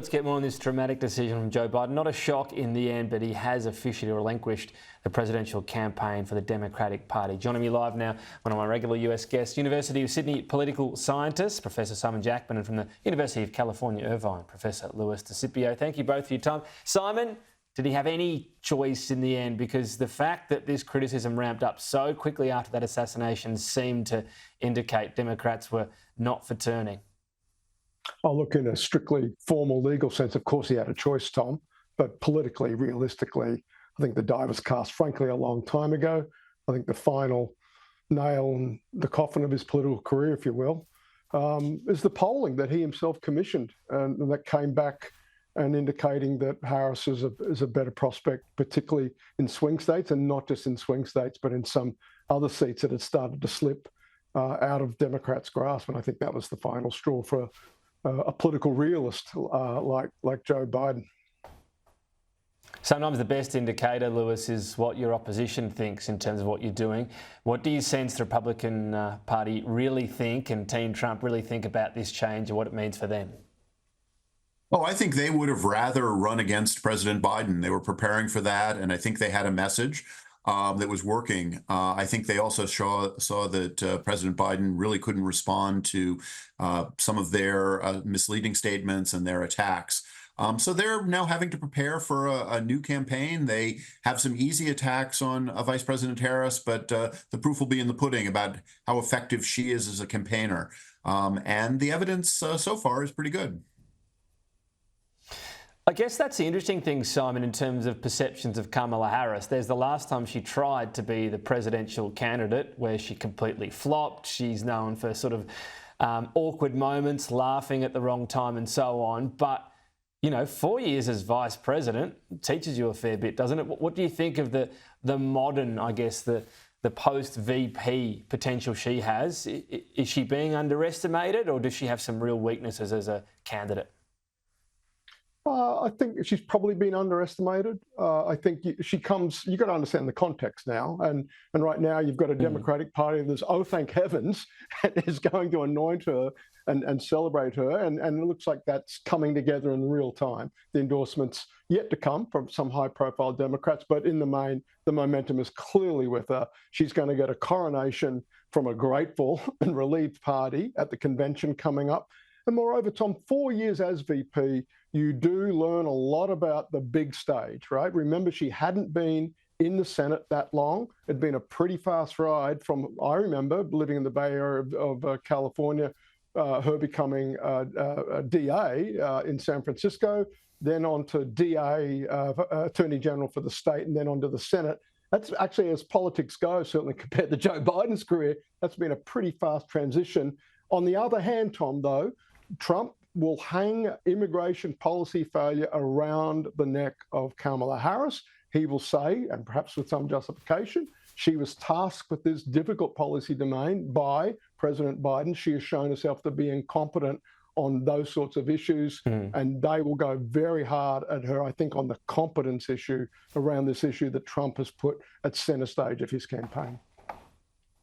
Let's get more on this dramatic decision from Joe Biden. Not a shock in the end, but he has officially relinquished the presidential campaign for the Democratic Party. Joining me live now, one of my regular US guests, University of Sydney political scientist, Professor Simon Jackman, and from the University of California, Irvine, Professor DeSipio. Thank you both for your time. Simon, did he have any choice in the end? Because the fact that this criticism ramped up so quickly after that assassination seemed to indicate Democrats were not for turning. Oh, look, in a strictly formal legal sense, of course he had a choice, Tom, but politically, realistically, I think the die was cast, frankly, a long time ago. I think the final nail in the coffin of his political career, if you will, is the polling that he himself commissioned, and that came back and indicating that Harris is a better prospect, particularly in swing states, and not just in swing states, but in some other seats that had started to slip out of Democrats' grasp. And I think that was the final straw for a political realist like Joe Biden. Sometimes the best indicator, Lewis, is what your opposition thinks in terms of what you're doing. What do you sense the Republican Party really think and Team Trump really think about this change and what it means for them? Oh, I think they would have rather run against President Biden. They were preparing for that, and I think they had a message that was working. I think they also saw that President Biden really couldn't respond to some of their misleading statements and their attacks. So they're now having to prepare for a new campaign. They have some easy attacks on Vice President Harris, but the proof will be in the pudding about how effective she is as a campaigner. And the evidence so far is pretty good. I guess that's the interesting thing, Simon, in terms of perceptions of Kamala Harris. There's the last time she tried to be the presidential candidate where she completely flopped. She's known for sort of awkward moments, laughing at the wrong time and so on. But, you know, 4 years as vice president teaches you a fair bit, doesn't it? What do you think of the modern, I guess, the post-VP potential she has? Is she being underestimated, or does she have some real weaknesses as a candidate? I think she's probably been underestimated. I think you've got to understand the context now. And right now you've got a Democratic Party that's, oh, thank heavens, is going to anoint her and celebrate her. And it looks like that's coming together in real time. The endorsements yet to come from some high-profile Democrats, but in the main, the momentum is clearly with her. She's going to get a coronation from a grateful and relieved party at the convention coming up. And moreover, Tom, 4 years as VP, you do learn a lot about the big stage, right? Remember, she hadn't been in the Senate that long. It'd been a pretty fast ride from, I remember, living in the Bay Area of California, her becoming a DA in San Francisco, then on to DA, Attorney General for the state, and then on to the Senate. That's actually, as politics go, certainly compared to Joe Biden's career, that's been a pretty fast transition. On the other hand, Tom, though, Trump will hang immigration policy failure around the neck of Kamala Harris. He will say, and perhaps with some justification, she was tasked with this difficult policy domain by President Biden. She has shown herself to be incompetent on those sorts of issues, and they will go very hard at her, I think, on the competence issue around this issue that Trump has put at center stage of his campaign.